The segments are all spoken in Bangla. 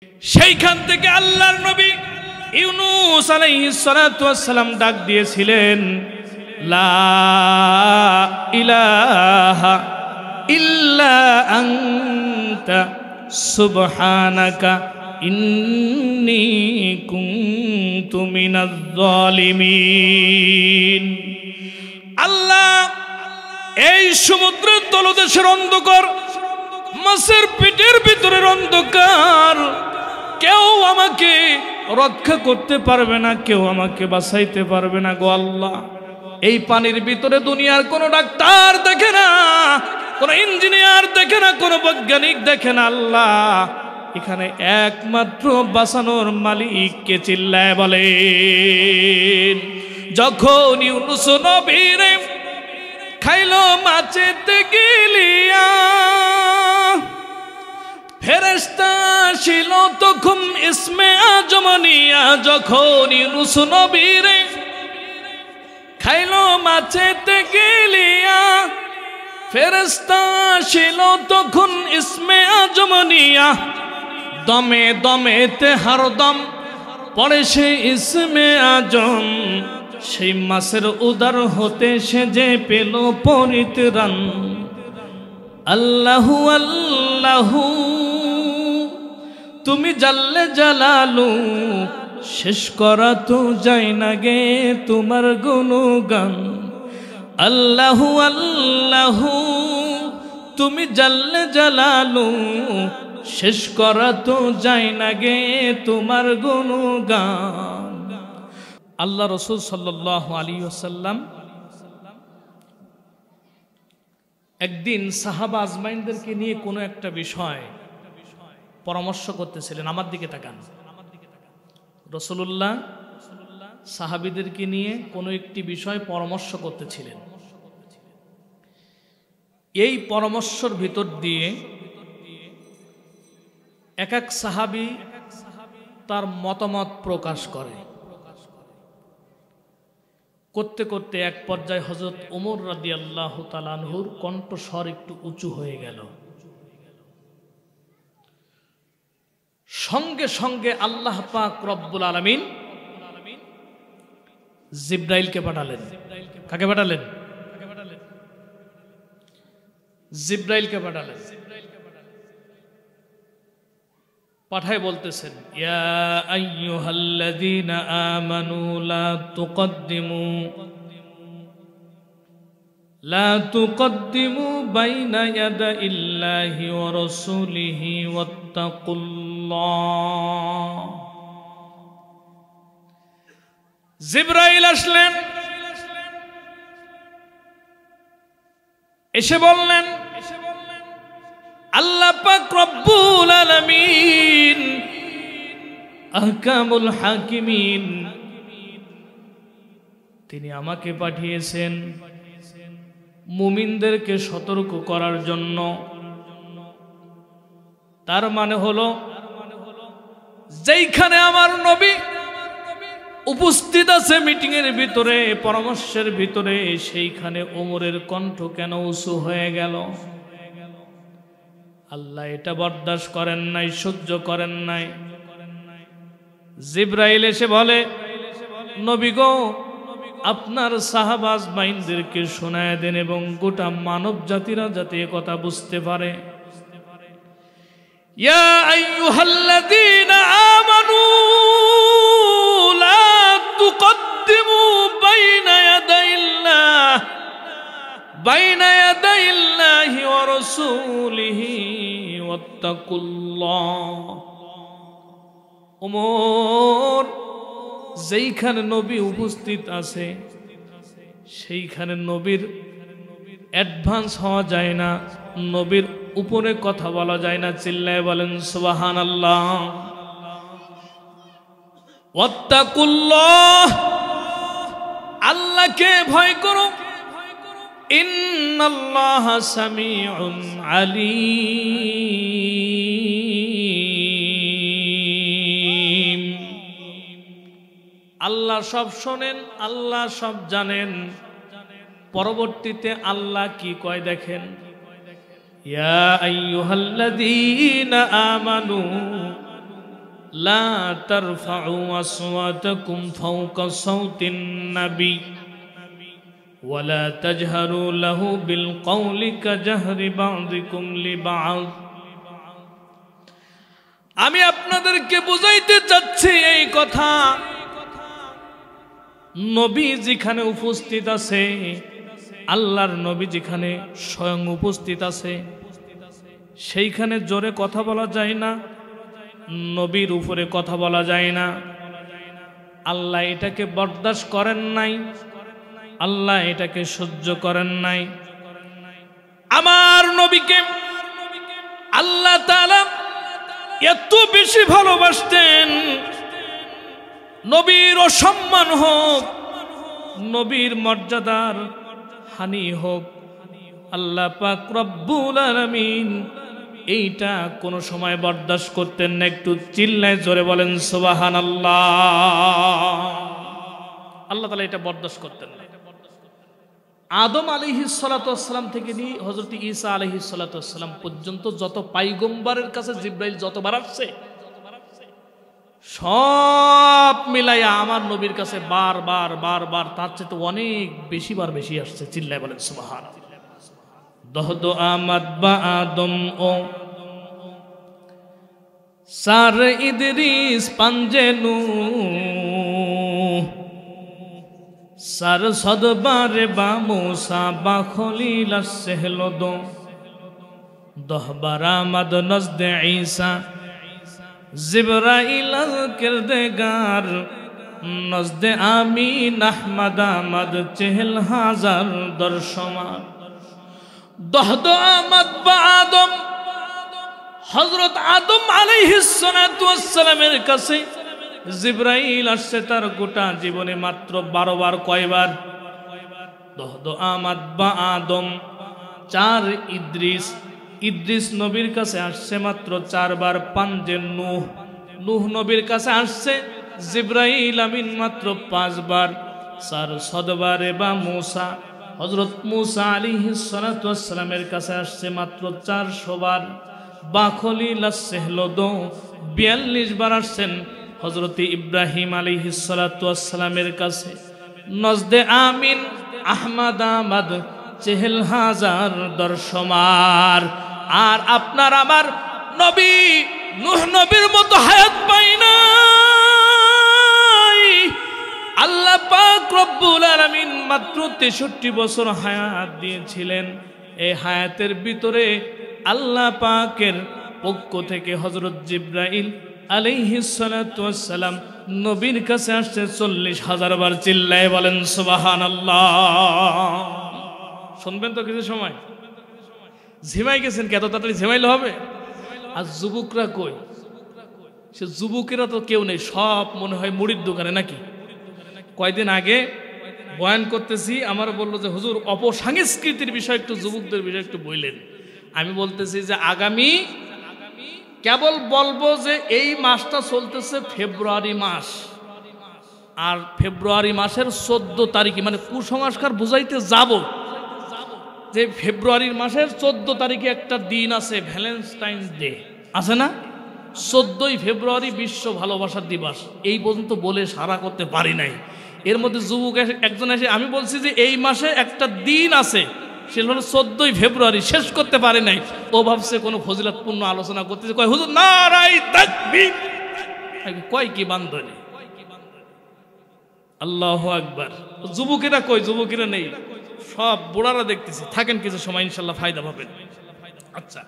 সেইখান থেকে আল্লাহর নবী ইউনূস আলাইহিস সালাতু ওয়াস সালাম ডাক দিয়েছিলেন, লা ইলাহা ইল্লা আনতা সুবহানাকা ইন্নী কুনতু মিনাজ জালিমিন। আল্লাহ এই সমুদ্রের তলদেশের অন্ধকার, মাছের পেটের ভিতরের অন্ধকার, কেউ আমাকে রক্ষা করতে পারবে না, কেউ আমাকে বাঁচাইতে পারবে না গো আল্লাহ। এই পানির ভিতরে দুনিয়ার কোনো ডাক্তার দেখে না, কোনো ইঞ্জিনিয়ার দেখে না, কোনো বৈজ্ঞানিক দেখে না আল্লাহ। এখানে একমাত্র বাঁচানোর মালিককে চিল্লায় বলেন। যখন ইউনূস নবীরে খাইলো মাছেতে গিলিয়া, ফেরেশতা ছিল তখন ইসমে আজম নিয়া। যখন ইউনূস নবীরে খাইলো মাছেতে গিলিয়া, ফেরেশতা ছিল তখন ইসমে আজম নিয়া। দমে দমেতে হরদম পড়ে সে ইসমে আজম, সেই মাছের উদর হতে সে যে পেল পরিত্রাণ। আল্লাহু আল্লাহু তুমি জাল্লে জালালু, শেষ করা তো যায় না গে তোমার গুণগান। আল্লাহু আল্লাহু তুমি জাল্লে জালালু, শেষ করা তো যায় না গে তোমার গুণগান। আল্লাহ রাসূল সাল্লাল্লাহু আলাইহি ওয়াসাল্লাম একদিন সাহাবা আজমাইনদেরকে নিয়ে কোনো একটা বিষয় পরামর্শ করতেছিলেন। আমার দিকে তাকান। রাসূলুল্লাহ সাহাবীদেরকে নিয়ে কোনো একটি বিষয় পরামর্শ করতেছিলেন। এই পরামর্শের ভিতর দিয়ে এক এক সাহাবী তার মতামত প্রকাশ করে। করতে করতে এক পর্যায়ে হযরত ওমর রাদিয়াল্লাহু তাআলা আনহুর কণ্ঠস্বর একটু উঁচু হয়ে গেল। সঙ্গে সঙ্গে আল্লাহ পাক রব্বুল আলামিন জিবরাইলকে পাঠালেন। কাকে পাঠালেন? জিবরাইলকে পাঠালেন। পাঠায় বলতেছেন, ইয়া আইয়ুহাল্লাযীনা আমানু লা তুকদ্দিমু বাইনা ইয়াদাইল্লাহি ওয়া রাসূলিহি ওয়াত্তাকুল্লাহ। জিবরাইল আসলেন, এসে বললেন, আল্লাহ পাক রব্বুল আলামিন আহকামুল হাকিমিন তিনি আমাকে পাঠিয়েছেন মুমিনদেরকে সতর্ক করার জন্য। তার মানে হলো যেইখানে আমার নবী উপস্থিত আছে মিটিং এর ভিতরে, পরামর্শের ভিতরে, সেইখানে ওমরের কণ্ঠ কেন উঁচু হয়ে গেল? আল্লাহ এটা বরদাস্ত করেন নাই, সহ্য করেন নাই। জিবরাইল এসে বলে, নবী গো, আপনার সাহাবা আজমাইনদেরকে শোনায় দেন এবং গোটা মানব জাতিরা যাতে কথা বুঝতে পারে। ইয়া আইয়ুহাল্লাযীনা আমানু লা তুকদ্দিমু বাইনা ইয়াদাইল্লাহি ওয়া রাসূলিহি ওয়াত্তাকুল্লাহ। ওমর, যেইখানে নবী উপস্থিত আছে সেইখানে নবীর অ্যাডভান্স হওয়া যায় না, নবীর উপরে কথা বলা যায় না। চিল্লায় বলেন সুবহানাল্লাহ। ওয়াত্তাকুল্লাহ, আল্লাহকে ভয় করো। ইন্নাল্লাহা সামিউন আলীম। আল্লাহ সব শোনেন, আল্লাহ সব জানেন। পরবর্তীতে আল্লাহ কি কয় দেখেন, ইয়া আইয়ুহাল্লাযীনা আমানু লা তারফাউ আসওয়াতাকুম ফাওকা সাওতিন নবী ওয়ালা তাজহারু লাহু বিল কওলি কাজহরি বা'দিকুম লিবা'দ। আমি আপনাদেরকে বুঝাইতে চাচ্ছি এই কথা, নবী যেখানে উপস্থিত আছে, আল্লাহর নবী যেখানে স্বয়ং উপস্থিত আছে, সেইখানে জোরে কথা বলা যায় না, নবীর উপরে কথা বলা যায় না। আল্লাহ এটাকে বরদাস্ত করেন নাই, আল্লাহ এটাকে সহ্য করেন নাই। আমার নবীকে আল্লাহ তাআলা এত বেশি ভালোবাসতেন, নবীর অসম্মান হোক, নবীর মর্যাদার হানি হোক, আল্লাহ পাক রব্বুল আলামিন এইটা কোনো সময় বরদাস্ত করতেন না। একটু চিল্লায় জোরে বলেন সুবহানাল্লাহ। আল্লাহ তাআলা এটা বরদাস্ত করতেন না। আদম আলাইহিস সালাতু ওয়াস সালাম থেকে নিয়ে হযরত ঈসা আলাইহিস সালাতু ওয়াস সালাম পর্যন্ত যত পয়গম্বরের কাছে জিবরাইল যতবার আসছে, সব মিলাইয়া আমার নবীর কাছে বারবার বারবার তার চেয়ে তো অনেক বেশিবার বেশি আসছে। চিল্লায় বলেন সুবহানাল্লাহ। দহদ আমাদ বা আদম ও সার ইদরিস পাঞ্জেনু সার সদবারে বা মুসা বা খলিল সেহলদ দহবার আমাদ নজদে ঈসা জিবরাইল কিরদেগার নজদে আমিন আহমদ আমদ চেহল হাজার দর্শমার। দহদ আমাদ বা আদম, হযরত আদম আলাইহিস সালাতু ওয়াস সালামের কাছে জিবরাইল আসছে তার গোটা জীবনে মাত্র 12 বার। কয়বার? দহদ আমাদ বা আদম। 4 ইদ্রিস নবীর কাছে আসছে মাত্র 4 বার। পাঞ্জে নূহ নবীর কাছে আসছে জিবরাইল আমিন মাত্র 5 বার। 4 সদবারে বা মুসা, হযরত মুসা আলাইহিস সালাতু ওয়াস সালামের কাছে আসছে মাত্র 400 বার। বা খলিল সেহলদ 42 বার আসছেন হযরত ইব্রাহিম আলাইহিস সালাতু ওয়াস সালামের কাছে। নজদে আমিন আহমদ আমদ চেহল হাজার দর্শমার। আর আপনার আমার নবী নূহ নবীর মতো হায়াত পাই নাই। আল্লাহ পাক রব্বুল আলামিন মাত্র 63 বছর হায়াত দিয়েছিলেন। এই হায়াতের ভিতরে আল্লাহ পাকের পক্ষ থেকে হযরত জিবরাইল আলাইহিস সালাতু ওয়াস সালাম নবীর কাছে আসছে 40,000 বার। চিল্লায়ে বলেন সুবহানাল্লাহ। শুনবেন তো কিছু সময়? ঝিমাই গেছেন, কত তাড়াতাড়ি ঝিমাইলে হবে? আর যুবকরা কই? সে যুবকেরা তো কেউ নেই, সব মনে হয় মুড়ির দোকানে নাকি। কয়দিন আগে বয়ান করতেছি, আমার বললো যে হুজুর অপসংস্কৃতির বিষয় একটু, যুবকদের বিষয় একটু বললেন। আমি বলতেছি যে আগামী কেবল বলবো যে এই মাসটা চলতেছে ফেব্রুয়ারি মাস, আর ফেব্রুয়ারি মাসের 14 তারিখে মানে কুসংস্কার বুঝাইতে যাব যে ফেব্রুয়ারির মাসের 14 তারিখে একটা দিন আছে, ভ্যালেন্টাইন্স ডে আছে না? 14ই ফেব্রুয়ারি বিশ্ব ভালোবাসার দিবস। এই পর্যন্ত বলে সারা করতে পারি নাই। এর মধ্যে যুবক একজন এসে আমি বলছি যে এই মাসে একটা দিন আছে, সেটা হলো 14ই ফেব্রুয়ারি, শেষ করতে পারে নাই। ও ভাবছে কোনো ফজিলতপূর্ণ আলোচনা করতেছে, কয় হুজুর নারায়ে তাকবীর, কয় কি বান্ধনে। আল্লাহু আকবার। যুবকেরা কই? যুবকেরা নেই, সব বুড়ারা দেখতেছি। থাকেন কিছু সময়, ইনশাল্লাহ ফায়দা পাবেন। আচ্ছা,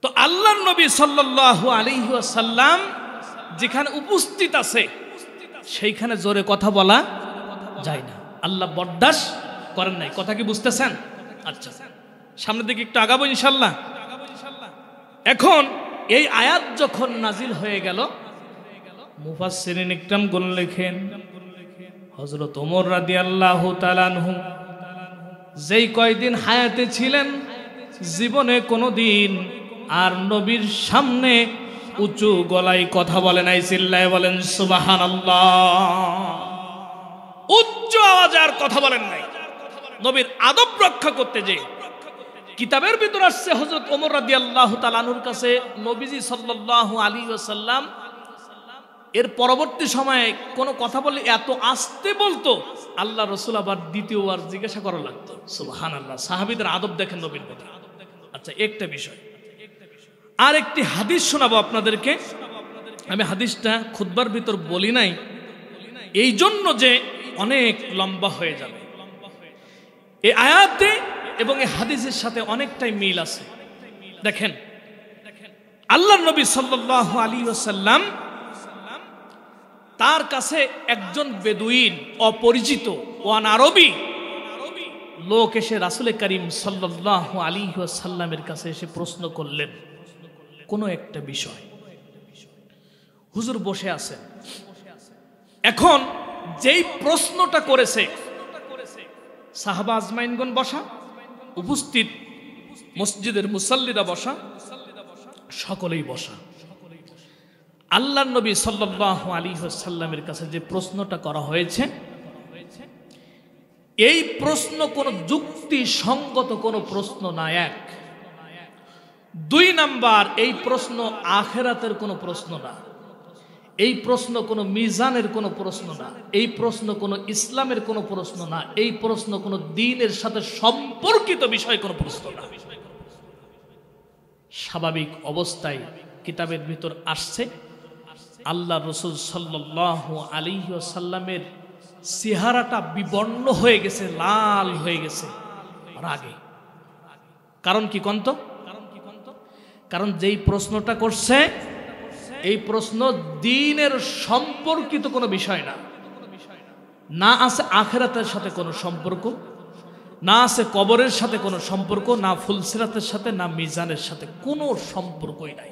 তো আল্লাহর নবী সাল্লাল্লাহু আলাইহি ওয়াসাল্লাম যেখানে উপস্থিত আছে সেইখানে জোরে কথা বলা যায় না, আল্লাহ বরদাস্ত করেন নাই। কথা কি বুঝতেছেন? আচ্ছা, সামনের দিকে একটু আগাবো ইনশাল্লাহ। এখন এই আয়াত যখন নাজিল হয়ে গেল, মুফাসসিরিন ইকরামগণ লেখেন হযরত ওমর রাদিয়াল্লাহু তাআলা আনহু যেই কয়দিন হায়াতে ছিলেন, জীবনে কোনোদিন আর নবীর সামনে উঁচু গলায় কথা বলে নাই। চিল্লায় বলেন সুবহানাল্লাহ। উচ্চ আওয়াজে আর কথা বলেন নাই, নবীর আদব রক্ষা করতে। যে কিতাবের ভিতর আসছে হযরত ওমর রাদিয়াল্লাহু তাআলা আনহুর কাছে নবীজি সাল্লাল্লাহু আলাইহি ওয়াসাল্লাম এর পরবর্তী সময়ে কোনো কথা বললে এত আস্তে বলতো, আল্লাহ রসুল আবার দ্বিতীয়বার জিজ্ঞাসা করা লাগতো। সুবহানাল্লাহ, সাহাবীদের আদব দেখেন নবীর প্রতি। আচ্ছা, একটা বিষয়, আর একটি হাদিস শোনাবো আপনাদেরকে। আমি হাদিসটা খুতবার ভিতর বলি নাই এই জন্য যে অনেক লম্বা হয়ে যাবে। এই আয়াতে এবং এই হাদিসের সাথে অনেকটাই মিল আছে। দেখেন, আল্লাহর নবী সাল্লাল্লাহু আলাইহি ওয়াসাল্লাম, তার কাছে একজন বেদুইন, অপরিচিত আরবি লোক এসে রাসূল করিম সাল্লাল্লাহু আলাইহি ওয়াসাল্লামের কাছে এসে প্রশ্ন করলেন কোনো একটা বিষয়। হুজুর বসে আছেন। এখন যেই প্রশ্নটা করেছে, সাহাবা আজমাইনগণ বসা, উপস্থিত মসজিদের মুসাল্লিরা বসা, সকলেই বসা। আল্লাহর নবী সাল্লাল্লাহু আলাইহি ওয়াসাল্লামের কাছে যে প্রশ্নটা করা হয়েছে, এই প্রশ্ন কোনো যুক্তিসঙ্গত কোনো প্রশ্ন না। এক, দুই নাম্বার, এই প্রশ্ন আখিরাতের কোনো প্রশ্ন না। এই প্রশ্ন কোনো মিজানের কোনো প্রশ্ন না। এই প্রশ্ন কোনো ইসলামের কোনো প্রশ্ন না। এই প্রশ্ন কোনো দ্বীনের সাথে সম্পর্কিত বিষয় কোনো প্রশ্ন না। স্বাভাবিক অবস্থায় কিতাবের ভিতর আসছে, আল্লাহ রসুল সাল্লাল্লাহু আলাইহি ওয়াসাল্লামের চেহারাটা বিবর্ণ হয়ে গেছে, লাল হয়ে গেছে রাগে। কারণ কি কন্ত? কারণ যেই প্রশ্নটা করছে, এই প্রশ্ন দ্বীনের সম্পর্কিত কোনো বিষয় না। না আছে আখিরাতের সাথে কোনো সম্পর্ক, না আছে কবরের সাথে কোনো সম্পর্ক, না ফুলসিরাতের সাথে, না মিজানের সাথে কোনো সম্পর্কই নাই।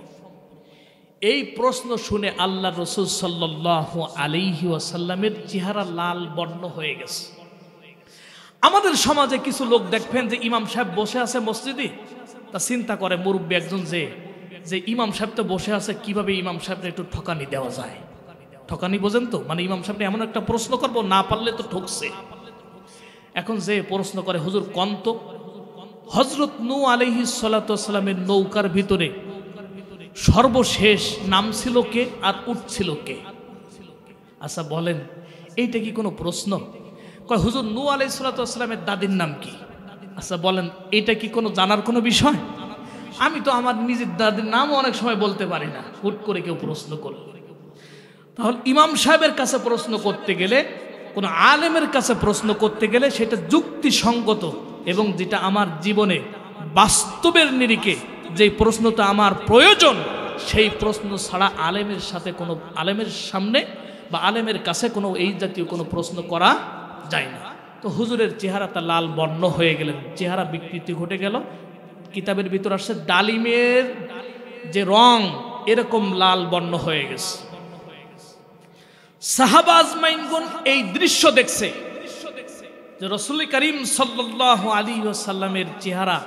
এই প্রশ্ন শুনে আল্লাহ রসুল সাল্লাল্লাহু আলাইহি ওয়াসাল্লামের চেহারা লাল বর্ণ হয়ে গেছে। আমাদের সমাজে কিছু লোক দেখবেন যে ইমাম সাহেব বসে আছে মসজিদে, তা চিন্তা করে মুরব্বী একজন যে ইমাম সাহেব তো বসে আছে, কিভাবে ইমাম সাহেবকে একটু ঠকানি দেওয়া যায়। ঠকানি বোঝেন তো? মানে ইমাম সাহেব এমন একটা প্রশ্ন করবো, না পারলে তো ঠকছে। এখন যে প্রশ্ন করে, হুজুর কন্ত, হযরত নূহ আলাইহিস সালাতু ওয়াসসালামের নৌকার ভিতরে সর্বশেষ নাম ছিল কে আর উঠছিল কে? আচ্ছা বলেন, এইটা কি কোনো প্রশ্ন? কয় হুজুর নূহ আলাইহিস সালাতু ওয়াসসালামের দাদির নাম কি? আচ্ছা বলেন, এটা কি কোনো জানার কোনো বিষয়? আমি তো আমার নিজের দাদির নামও অনেক সময় বলতে পারি না, হুট করে কেউ প্রশ্ন করল। তাহলে ইমাম সাহেবের কাছে প্রশ্ন করতে গেলে, কোনো আলেমের কাছে প্রশ্ন করতে গেলে সেটা যুক্তিসঙ্গত এবং যেটা আমার জীবনে বাস্তবের নিরিখে যে প্রশ্নটা আমার প্রয়োজন, সেই প্রশ্ন ছাড়া আলেমের সাথে কোনো, আলেমের সামনে বা আলেমের কাছে কোনো এই জাতীয় কোনো প্রশ্ন করা যায় না। তো হুজুরের চেহারাটা লাল বর্ণ হয়ে গেলেন, চেহারা বিকৃতি ঘটে গেল। কিতাবের ভিতর আসছে ডালিমের যে রং এরকম লাল বর্ণ হয়ে গেছে। সাহাবা আজমাইনগণ এই দৃশ্য দেখছে যে রাসূল করিম সাল্লাল্লাহু আলাইহি ওয়াসাল্লামের চেহারা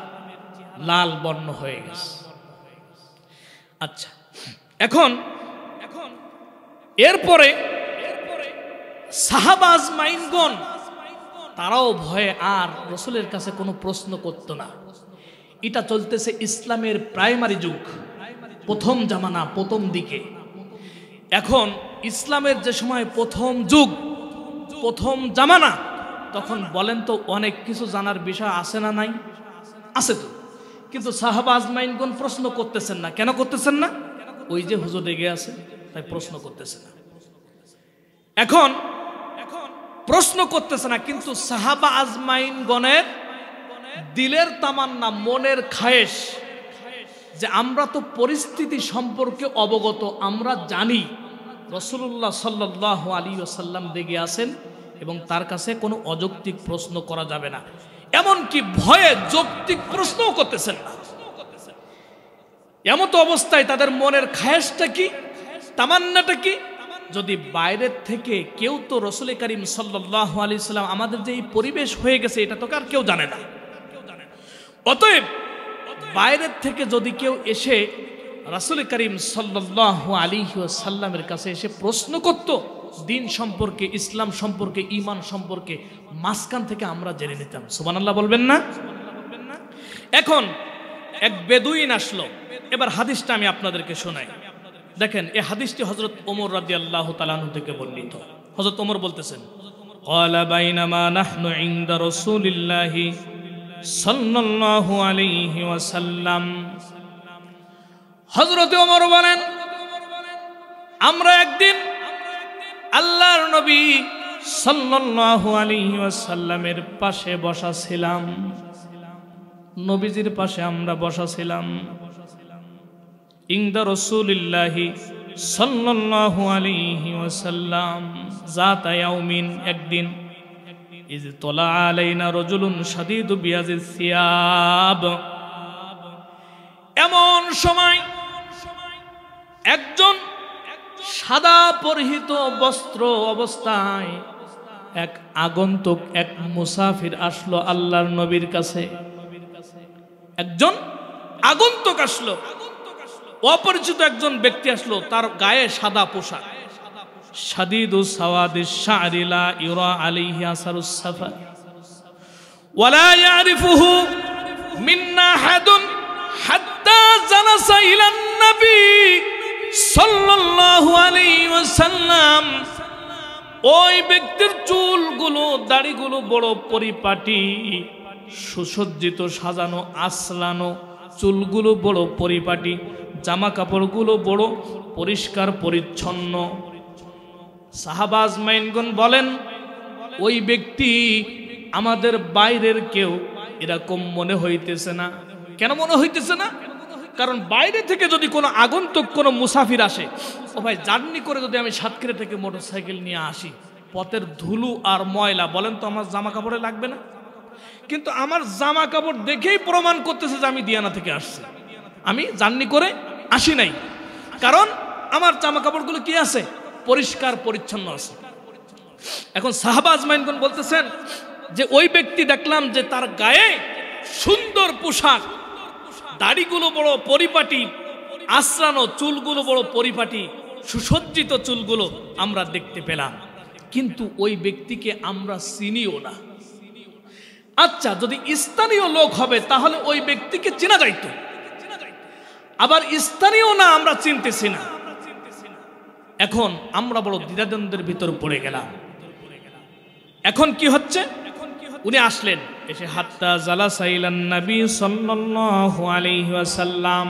লাল বর্ণ হয়ে গেছে। আচ্ছা, এখন এরপরে সাহাবা আজমাইনগণ তারাও ভয়ে আর রাসূলের কাছে কোনো প্রশ্ন করত না। এটা চলতেছে ইসলামের প্রাইমারি যুগ, প্রথম জামানা, প্রথম দিকে। এখন ইসলামের যে সময় প্রথম যুগ, প্রথম জামানা, তখন বলেন তো অনেক কিছু জানার বিষয় আছে না নাই? আছে তো। কিন্তু সাহাবা আজমাইনগণ প্রশ্ন করতেছেন না। কেন করতেছেন না? ওই যে হুজুর রেগে আছে তাই প্রশ্ন করতেছে না। এখন প্রশ্ন করতেছে না, কিন্তু সাহাবা আজমাইনগণের দিলের তামান্না, মনের খায়েশ যে আমরা তো পরিস্থিতি সম্পর্কে অবগত, আমরা জানি রাসূলুল্লাহ সাল্লাল্লাহু আলাইহি ওয়াসাল্লাম রেগে আছেন এবং তার কাছে কোনো অযৌক্তিক প্রশ্ন করা যাবে না। এমনকি ভয়ে যৌক্তিক প্রশ্নও করতেছেন না। এমত অবস্থায় তাদের মনের খায়েশটা কি, তামান্নাটা কি? যদি বাইরের থেকে কেউ, তো রাসূল করিম সাল্লাল্লাহু আলাইহি ওয়াসাল্লাম আমাদের যে এই পরিবেশ হয়ে গেছে এটা তো আর কেউ জানে না। অতএব বাইরের থেকে যদি কেউ এসে রাসূল করিম সাল্লাল্লাহু আলাইহি ওয়াসাল্লামের কাছে এসে প্রশ্ন করত দিন সম্পর্কে, ইসলাম সম্পর্কে, ঈমান সম্পর্কে, মাঝখান থেকে আমরা জেনে নিতাম। সুবহানাল্লাহ বলবেন না? এখন এক বেদুইন আসলো। এবার হাদিসটা আমি আপনাদেরকে শোনাই। দেখেন এই হাদিসটি হযরত ওমর রাদিয়াল্লাহু তাআলা আনহু থেকে বর্ণিত। হযরত ওমর বলতেছেন, ক্বালা বাইনামা নাহনু ইনদা রাসূলিল্লাহি সাল্লাল্লাহু আলাইহি ওয়াসাল্লাম। হযরত ওমর বলেন, আমরা একদিন আল্লাহর নবী সাল্লাল্লাহু আলাইহি ওয়াসাল্লামের পাশে বসা ছিলাম, নবীজির পাশে আমরা বসা ছিলাম। ইনদা রাসূলিল্লাহি সাল্লাল্লাহু আলাইহি ওয়াসাল্লাম যাতা ইয়াউমিন, একদিন, ইজ তলা আলাইনা রাজুলুন শাদীদু বিয়াজিস সিয়াব, এমন সময় একজন সাদা পরিহিত বস্ত্র অবস্থায় এক আগন্তুক, এক মুসাফির আসলো আল্লাহর নবীর কাছে। একজন আগন্তুক আসলো, অপরিচিত একজন ব্যক্তি আসলো, তার গায়ে সাদা পোশাক। শাদীদু সাওয়াদিশ শা'রি লা ইউরা আলাইহি আসারুস সাফার ওয়ালা ইয়ারিফুহু মিন্না আহাদুন হাত্তা জালাসা ইলান নবী সাল্লাল্লাহু আলাইহি ওয়াসাল্লাম। ওই ব্যক্তির চুলগুলো, দাড়িগুলো বড় পরিপাটি, সুসজ্জিত, সাজানো, আসলানো, চুলগুলো বড় পরিপাটি, জামা কাপড়গুলো বড় পরিষ্কার পরিচ্ছন্ন। সাহাবা আজমাইনগণ বলেন, ওই ব্যক্তি আমাদের বাইরের কেউ এরকম মনে হইতেছে না। কেন মনে হইতেছে না? কারণ বাইরে থেকে যদি কোনো আগন্তুক, কোনো মুসাফির আসে, ও ভাই জার্নি করে যদি আমি সাতক্ষীরা থেকে মোটরসাইকেল নিয়ে আসি, পথের ধুলো আর ময়লা, বলেন তো আমার জামা কাপড়ে লাগবে না? কিন্তু আমার জামা কাপড় দেখেই প্রমাণ করতেছে যে আমি দিয়ানা থেকে আসছি, আমি জার্নি করে আসি নাই। কারণ আমার জামা কাপড়গুলো কি আছে? পরিষ্কার পরিচ্ছন্ন আছে। এখন সাহাবা আজমাইনগণ বলতেছেন যে ওই ব্যক্তি দেখলাম যে তার গায়ে সুন্দর পোশাক, দাড়িগুলো বড় পরিপাটি, আশ্রানো, চুলগুলো বড় পরিপাটি, সুসজ্জিত চুলগুলো আমরা দেখতে পেলাম, কিন্তু ওই ব্যক্তিকে আমরা চিনিও না। আচ্ছা, যদি স্থানীয় লোক হবে তাহলে ওই ব্যক্তিকে চেনা যাইত, আবার স্থানীয় না, আমরা চিনতেছি না। এখন আমরা বড় দ্বিধাদ্বন্দ্বের ভিতর পড়ে গেলাম। এখন কি হচ্ছে? উনি আসলেন, এসে হাত্তা জালাসা ইলান নবী সাল্লাল্লাহু আলাইহি ওয়াসাল্লাম,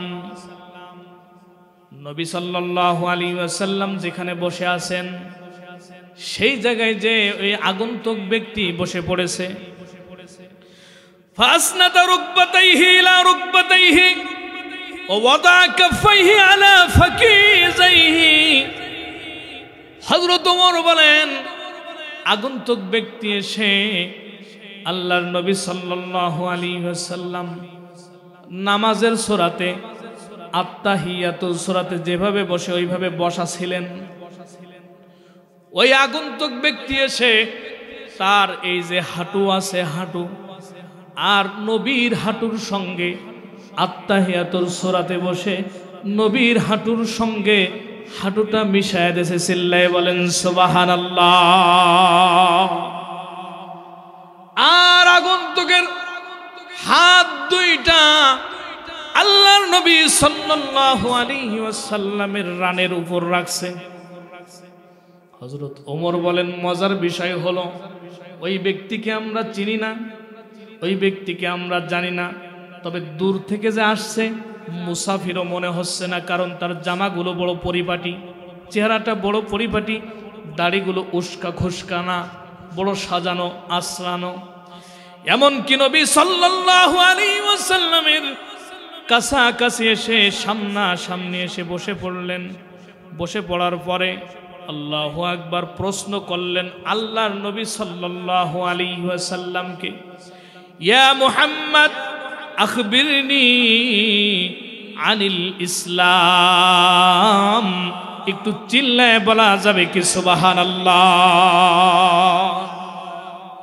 নবী সাল্লাল্লাহু আলাইহি ওয়াসাল্লাম যেখানে বসে আছেন সেই জায়গায় যে ওই আগন্তুক ব্যক্তি বসে পড়েছে। ফাসনাদা রুকবাতাইহি ইলা রুকবাতাইহি ওয়া ওয়াদা কাফাইহি আলা ফাকিজাইহি। হযরত ওমর বলেন, আগন্তুক ব্যক্তি এসে আল্লাহর নবী সাল্লাল্লাহু আলাইহি ওয়াসাল্লাম নামাজের সূরাতে, আত্তাহিয়াতুল সূরাতে যেভাবে বসে ওইভাবে বসা ছিলেন। ওই আগন্তুক ব্যক্তি এসে তার এই যে হাঁটু আছে, হাঁটু আর নবীর হাঁটুর সঙ্গে, আত্তাহিয়াতুল সূরাতে বসে নবীর হাঁটুর সঙ্গে হাঁটুটা মিশায় দিয়েছে। চিল্লায়ে বলেন সুবহানাল্লাহ। আর আগন্তুকের হাত দুইটা আল্লাহর নবী সাল্লাল্লাহু আলাইহি ওয়াসাল্লামের রানের উপর রাখছে। হযরত ওমর বলেন, মজার বিষয় হলো ওই ব্যক্তিকে আমরা চিনি না, ওই ব্যক্তিকে আমরা জানি না, তবে দূর থেকে যে আসছে মুসাফিরও মনে হচ্ছে না, কারণ তার জামাগুলো বড় পরিপাটি, চেহারাটা বড় পরিপাটি, দাড়িগুলো উস্কা খুস্কা না, বড় সাজানো আশ্রানো। এমনকি নবী সাল্লাল্লাহু আলাইহি ওয়াসাল্লামের কাছাকাছি এসে সামনাসামনি এসে বসে পড়লেন। বসে পড়ার পরে আল্লাহু আকবার প্রশ্ন করলেন আল্লাহর নবী সাল্লাল্লাহু আলাইহি ওয়াসাল্লামকে, ইয়া মুহাম্মদ আখবিরনি আনিল ইসলাম। একটু চিল্লায় বলা যাবে কি সুবহানাল্লাহ?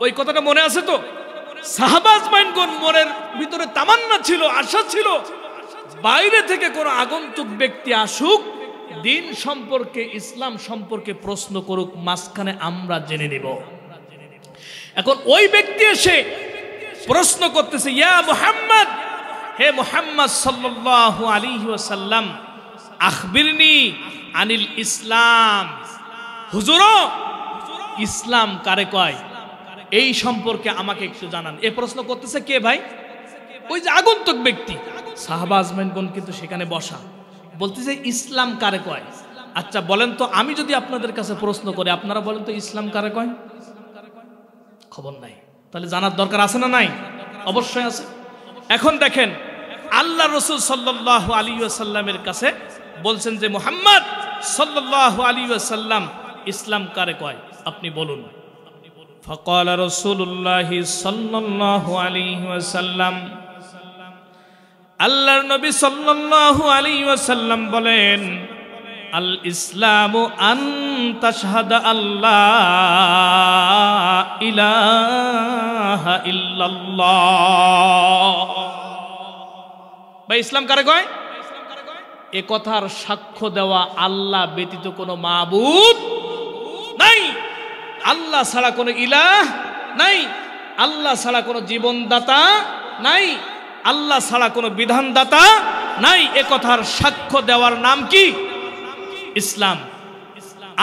ওই কথাটা মনে আছে তো? সাহাবা আজমাইনগণ মনের ভিতরে তামান্না ছিল, আশা ছিল, বাইরে থেকে কোনো আগন্তুক ব্যক্তি আসুক, দিন সম্পর্কে, ইসলাম সম্পর্কে প্রশ্ন করুক, মাঝখানে আমরা জেনে নেব। এখন ওই ব্যক্তি এসে প্রশ্ন করতেছে, ইয়া মুহাম্মদ, হে মুহাম্মদ সাল্লাল্লাহু আলাইহি ওয়াসাল্লাম, আখবিরনি আনিল ইসলাম, হুজুরও ইসলাম কারে কয় এই সম্পর্কে আমাকে একটু জানান। এ প্রশ্ন করতেছে কে ভাই? ওই যে আগন্তুক ব্যক্তি, সাহাবা আজমাইনগণ কিন্তু সেখানে বসা, বলতেছে ইসলাম কারে কয়। আচ্ছা বলেন তো, আমি যদি আপনাদের কাছে প্রশ্ন করি, আপনারা বলেন তো ইসলাম কারে কয়? খবর নাই। তাহলে জানার দরকার আছে না নাই? অবশ্যই আছে। এখন দেখেন, আল্লাহ রাসূল সাল্লাল্লাহু আলাইহি ওয়াসাল্লামের কাছে বলছেন যে মুহাম্মদ সাল্লাল্লাহু আলাইহি ওয়াসাল্লাম ইসলাম কারে কয়, আপনি বলুন। ফাকালা রাসূলুল্লাহ সাল্লাল্লাহু আলাইহি ওয়াসাল্লাম, আল্লাহর নবী সাল্লাল্লাহু আলাইহি ওয়াসাল্লাম বলেন, আল ইসলামু আন তাশহাদা আল্লাহ ইলাহা ইল্লাল্লাহ। ভাই ইসলাম কারে কয়? এ কথার সাক্ষ্য দেওয়া আল্লাহ ব্যতীত কোনো মাবুদ নাই, আল্লাহ ছাড়া কোনো ইলাহ নাই, আল্লাহ ছাড়া কোনো জীবনদাতা নাই, আল্লাহ ছাড়া কোনো বিধানদাতা নাই। এ কথার সাক্ষ্য দেওয়ার নাম কি? ইসলাম।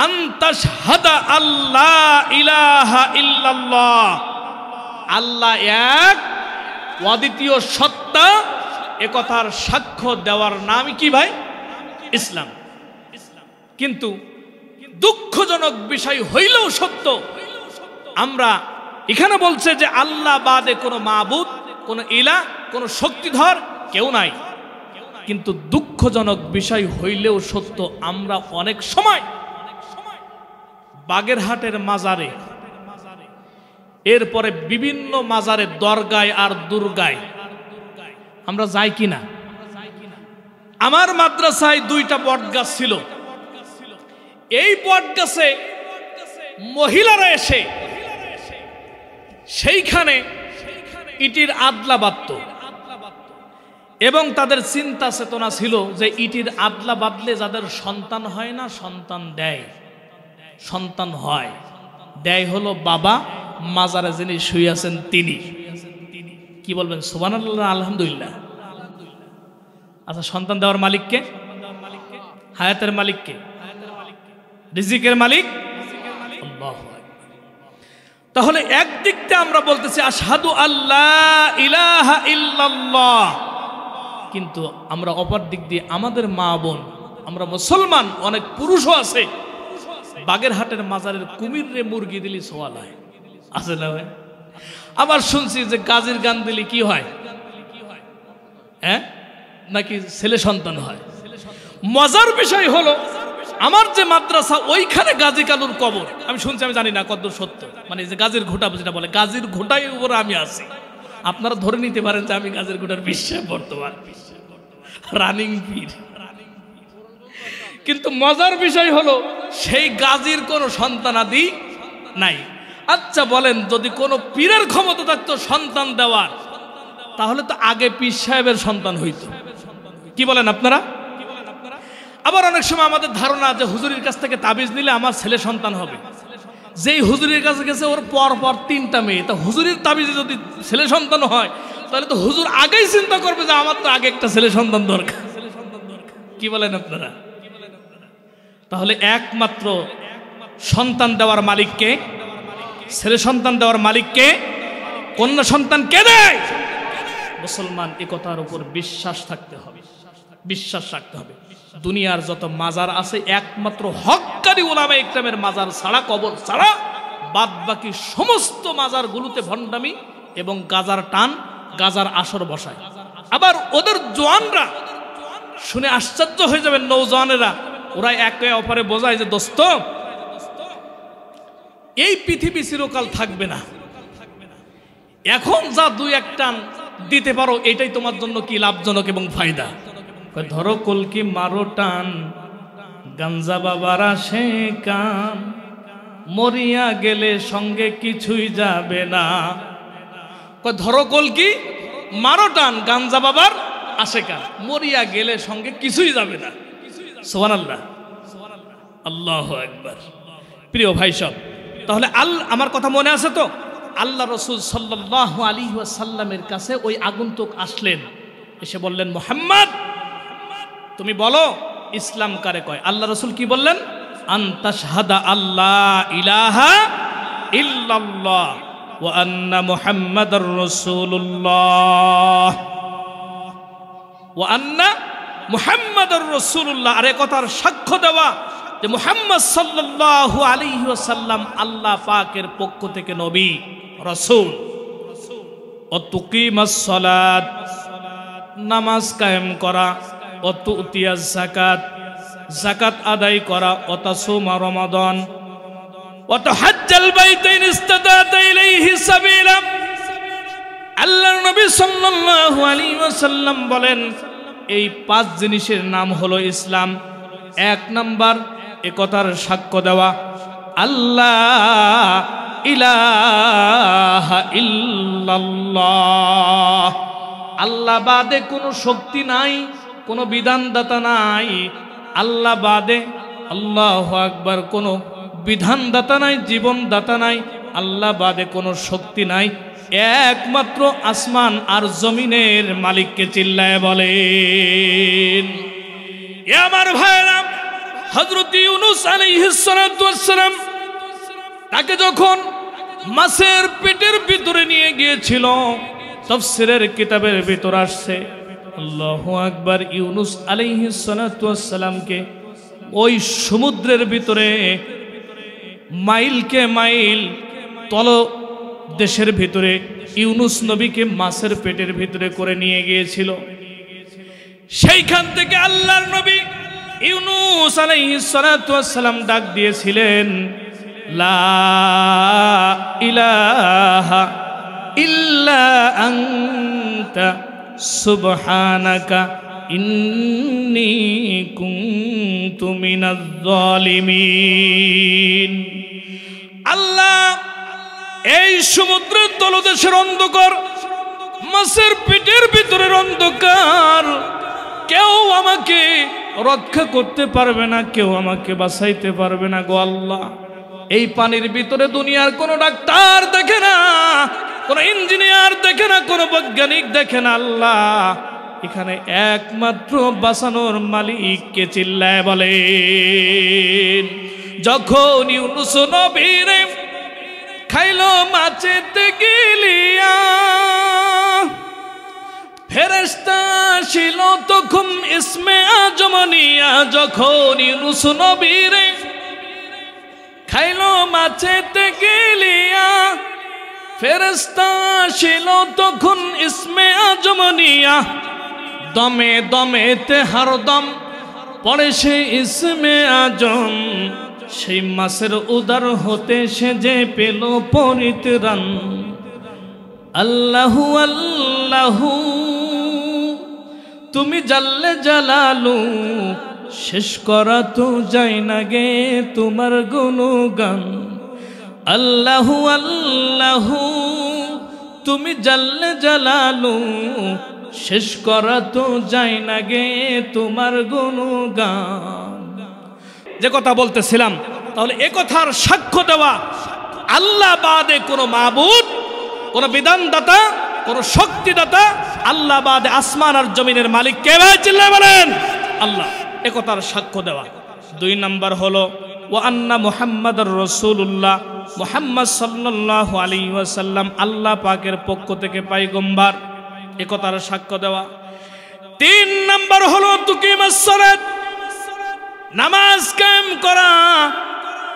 আনতাশহাদা আল্লাহ ইলাহা ইল্লাল্লাহ, আল্লাহ এক, অদ্বিতীয় সত্তা, এ কথার সাক্ষ্য দেওয়ার নাম কি ভাই? ইসলাম। কিন্তু দুঃখজনক বিষয় হইলেও সত্য, আমরা এখানে বলছে যে আল্লাহ বাদে কোনো মাবুদ, কোনো ইলাহ, কোনো শক্তিধর কেউ নাই। কিন্তু দুঃখজনক বিষয় হইলেও সত্য, আমরা অনেক সময় বাগেরহাটের মাজারে, এরপরে বিভিন্ন মাজারে, দরগায় আর দুর্গায় আমরা যাই কিনা? আমার মাদ্রাসায় 2টা বটগাছ ছিল। এই বটগাছে মহিলারা এসে সেইখানে ইটির আদলা বাঁধত এবং তাদের চিন্তা চেতনা ছিল যে ইটির আদলা বাঁধলে যাদের সন্তান হয় না, সন্তান দেয়, সন্তান হয়, দেয় হলো বাবা, মাজারে যিনি শুয়ে আছেন তিনি। কি বলবেন? সুবহানাল্লাহ, আলহামদুলিল্লাহ। আচ্ছা, সন্তান দেওয়ার মালিককে? হায়াতের মালিককে? রিজিকের মালিক আল্লাহু আকবার। তাহলে একদিক থেকে আমরা বলতেছি আশহাদু আল্লাহ ইলাহা ইল্লাল্লাহ, কিন্তু আমরা অপর দিক দিয়ে আমাদের মা বোন, আমরা মুসলমান অনেক পুরুষও আছে, বাগেরহাটের মাজারের কুমিরে মুরগি দিলি সোয়াল হয়, আছে না ভাই? আবার শুনছি যে গাজীর গান দিলে কি হয়, হ্যাঁ, নাকি ছেলে সন্তান হয়। মজার বিষয় হলো, আমার যে মাদ্রাসা ওইখানে গাজী কালুর কবর, আমি শুনছি, আমি জানি না কতদূর সত্য, মানে যে গাজীর ঘোটা যেটা বলে, গাজীর ঘোটার উপরে আমি আছি। আপনারা ধরে নিতে পারেন যে আমি গাজীর ঘোটার বিশ্বে বর্তমান রানিং পীর। কিন্তু মজার বিষয় হলো সেই গাজীর কোনো সন্তানাদি নাই। আচ্ছা বলেন, যদি কোনো পীরের ক্ষমতা থাকতো সন্তান দেওয়ার, তাহলে তো আগে পীর সাহেবের সন্তান হইতো। কি বলেন আপনারা? আবার অনেক সময় আমাদের ধারণা যে হুজুরের কাছ থেকে তাবিজ নিলে আমার ছেলে সন্তান হবে। যেই হুজুরের কাছে গেছে ওর পর পর 3টা মেয়ে, তা হুজুরের তাবিজে যদি ছেলে সন্তান হয়, তাহলে তো হুজুর আগেই চিন্তা করবে যে আমার তো আগে একটা ছেলে সন্তান দরকার। কি বলেন আপনারা? তাহলে একমাত্র সন্তান দেওয়ার মালিককে, ছেলে সন্তান দেওয়ার মালিককে, কন্যা সন্তান কে দেয়? মুসলমান এ কথার উপর বিশ্বাস থাকতে হবে, বিশ্বাস রাখতে হবে। দুনিয়ার যত মাজার আছে একমাত্র হক্কানি উলামায়ে ইকরামের মাজার ছাড়া, কবর ছাড়া, বাদ বাকি সমস্ত মাজারগুলোতে ভণ্ডামি এবং গাজার টান, গাজার আসর বসায়। আবার ওদের জওয়ানরা শুনে আশ্চর্য হয়ে যাবেন, নৌজওয়ানেরা, ওরা একে অপরে বোঝায় যে দোস্ত, এই পৃথিবী চিরকাল থাকবে না, এখন যা 2-1 টান দিতে পারো এটাই তোমার জন্য কি লাভজনক এবং ফায়দা। ধরো কলকি মারো টান, গাঞ্জা বাবার আসে কান, মরিয়া গেলে সঙ্গে কিছুই যাবে না। ধরো কলকি মারো টান, গাঞ্জা বাবার আসে কান, মরিয়া গেলে সঙ্গে কিছুই যাবে না। সুবহানাল্লাহ, আল্লাহু আকবার। প্রিয় ভাই সব, তাহলে আমার কথা মনে আছে তো? আল্লাহ রাসূল সাল্লাল্লাহু আলাইহি ওয়াসাল্লামের কাছে ওই আগন্তুক আসলেন, এসে বললেন, মুহাম্মদ তুমি বলো ইসলাম কারে কয়? আল্লাহ রাসূল কি বললেন? আনতাশহাদা আল্লাহ ইলাহা ইল্লাল্লাহ ওয়া আন্না মুহাম্মাদার রাসূলুল্লাহ ওয়া আন্না মুহাম্মাদার রাসূলুল্লাহ। আর এই কথার সাক্ষ্য দেওয়া যে মুহাম্মদ সাল্লাল্লাহু আলাইহি ওয়াসাল্লাম আল্লাহ পাকের পক্ষ থেকে নবী রাসূল। ও তুকিমাস সালাত, নামাজ কায়েম করা, ও তুতিয়াজ যাকাত, যাকাত আদায় করা, ও তাসুমা রমাদান, ও তাহাজ্জাল বাইতাইন ইসতাতা ইলাইহি সাবিলা। আল্লাহর নবী সাল্লাল্লাহু আলাইহি ওয়াসাল্লাম বলেন এই 5 জিনিসের নাম হলো ইসলাম। 1 নাম্বার এ কথার সাক্ষ্য দেওয়া আল্লাহ ইলাহা ইল্লাল্লাহ, আল্লাহ বাদে কোনো শক্তি নাই, কোনো বিধানদাতা নাই। আল্লাহ বাদে, আল্লাহু আকবার, কোনো বিধানদাতা নাই, জীবনদাতা নাই। আল্লাহ বাদে কোনো শক্তি নাই। একমাত্র আসমান আর জমিনের মালিককে চিল্লায় বলেন। এ আমার ভাইরা, হযরত ইউনূস আলাইহিস সালাতু ওয়াস সালাম তাকে যখন মাছের পেটের ভিতরে নিয়ে গিয়েছিল, তাফসীরের কিতাবের ভিতর আসছে আল্লাহু আকবার, ইউনূস আলাইহিস সালাতু ওয়াস সালামকে ওই সমুদ্রের ভিতরে মাইলকে মাইল তল দেশের ভিতরে ইউনূস নবীকে মাছের পেটের ভিতরে করে নিয়ে গিয়েছিল। সেইখান থেকে আল্লাহর নবী ইউনূস আলাইহিস সালাতু ওয়াস সালাম ডাক দিয়েছিলেন লা ইলাহা ইল্লা আনতা সুবহানাকা ইন্নী কুনতু মিনাজ জালিমিন। আল্লাহ এই সমুদ্রের তলদেশের অন্ধকার, মাছের পেটের ভিতরের অন্ধকার, কেউ আমাকে রক্ষা করতে পারবে না, কেউ আমাকে বাঁচাইতে পারবে না গো আল্লাহ। এই পানির ভিতরে দুনিয়ার কোনো ডাক্তার দেখে না, কোনো ইঞ্জিনিয়ার দেখে না, কোনো বৈজ্ঞানিক দেখে না। আল্লাহ এখানে একমাত্র বাঁচানোর মালিককে চিল্লায় বলেন। যখন ইউনূস নবীরে খাইলো মাছেতে গিলিয়া, ফেরেশতা ছিল তখন ইসমে আজম নিয়া। যখন ইউনূস নবীরে খাইলো মাছেতে গিলিয়া, ফেরেশতা ছিল তখন ইসমে আজম নিয়া। দমে দমেতে হরদম পড়ে সে ইসমে আজম, সেই মাছের উদর হতে সে যে পেল পরিত্রাণ। আল্লাহু আল্লাহু তুমি জাল্লে জালালু, শেষ করা তো যায় না গে তোমার গুণগান। আল্লাহু আল্লাহু তুমি জাল্লে জালালু, শেষ করা তো যায় না গে তোমার গুণগান। যে কথা বলতেছিলাম, তাহলে এ কথার সাক্ষ্য দেওয়া আল্লাহ বাদে কোনো মাবুদ, কোনো বিধানদাতা, কোনো শক্তিদাতা, আল্লাহ বাদে আসমান আর জমিনের মালিক কে? ভাই চিল্লায় বলেন আল্লাহ। এ কথার সাক্ষ্য দেওয়া। 2 নাম্বার হলো ওয়া আন্না মুহাম্মাদার রাসূলুল্লাহ, মুহাম্মদ সাল্লাল্লাহু আলাইহি ওয়াসাল্লাম আল্লাহ পাকের পক্ষ থেকে পয়গম্বর, এ কথার সাক্ষ্য দেওয়া। 3 নাম্বার হলো তুকিমাস সালাত, নামাজ কায়েম করা।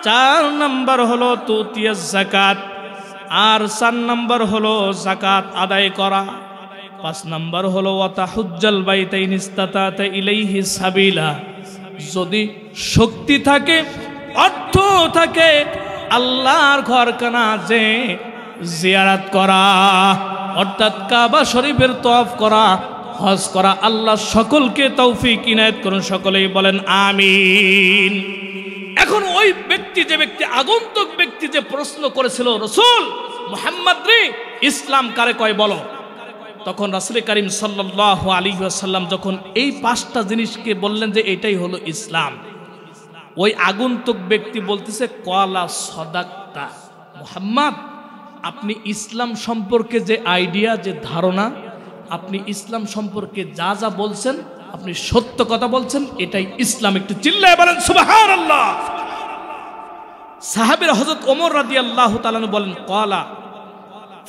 4 নাম্বার হলো তুতিয়াজ যাকাত, আর 4 নাম্বার হলো যাকাত আদায় করা। 5 নাম্বার হলো ওয়া তাহুজ্জাল বাইতাইন ইসতাতা ইলাইহি সাবিলা, যদি শক্তি থাকে, অর্থ থাকে, আল্লাহর ঘরখানা যে জিয়ারত করা, অর্থাৎ কাবা শরীফের তওয়াফ করা, হজ করা। আল্লাহ সকলকে তৌফিক ইনায়েত করুন, সকলেই বলেন আমিন। এখন ওই ব্যক্তি, যে ব্যক্তি আগন্তুক ব্যক্তি যে প্রশ্ন করেছিল রাসূল মুহাম্মদ রে ইসলাম কারে কয় বলো, তখন রাসূল করিম সাল্লাল্লাহু আলাইহি ওয়াসাল্লাম যখন এই 5টা জিনিসকে বললেন যে এটাই হলো ইসলাম, ওই আগন্তুক ব্যক্তি বলতেছে ক্বালা সাদাক্তা। মুহাম্মদ, আপনি ইসলাম সম্পর্কে যে আইডিয়া, যে ধারণা, আপনি ইসলাম সম্পর্কে যা যা বলছেন আপনি সত্য কথা বলছেন, এটাই ইসলাম। একটু চিল্লায় বলেন সুবহানাল্লাহ। সাহাবীরা হযরত ওমর রাদিয়াল্লাহু তাআলা বলেন, ক্বালা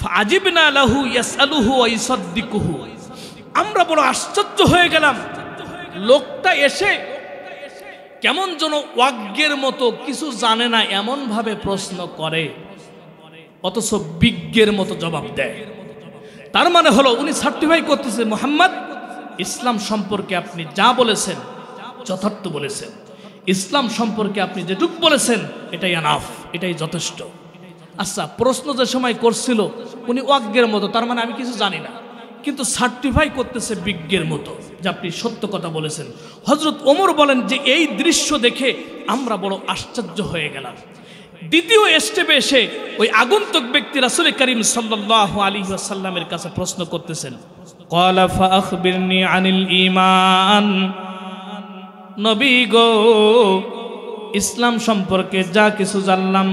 ফাআজিবনা লাহু ইয়াসআলুহু ওয়া ইসাদদিকুহু। আমরা বড় আশ্চর্য হয়ে গেলাম, লোকটা এসে কেমন যেন অজ্ঞের মতো, কিছু জানে না এমন ভাবে প্রশ্ন করে, অথচ বিজ্ঞের মতো জবাব দেয়। তার মানে হলো উনি সার্টিফাই করতেছে, মুহাম্মদ ইসলাম সম্পর্কে আপনি যা বলেছেন যথার্থ বলেছেন, ইসলাম সম্পর্কে আপনি যেটুকু বলেছেন এটাই এনাফ, এটাই যথেষ্ট। আচ্ছা, প্রশ্ন যে সময় করছিল উনি অজ্ঞের মতো, তার মানে আমি কিছু জানি না, কিন্তু সার্টিফাই করতেছে বিজ্ঞের মতো যে আপনি সত্য কথা বলেছেন। হযরত ওমর বলেন যে এই দৃশ্য দেখে আমরা বড় আশ্চর্য হয়ে গেলাম। দ্বিতীয় স্টেপে এসে ওই আগন্তুক ব্যক্তি রাসূল করিম সাল্লাল্লাহু আলাইহি ওয়াসাল্লামের কাছে প্রশ্ন করতেছেন, ক্বালা ফাআখবিরনি আনিল ঈমান। নবী গো, ইসলাম সম্পর্কে যা কিছু জানলাম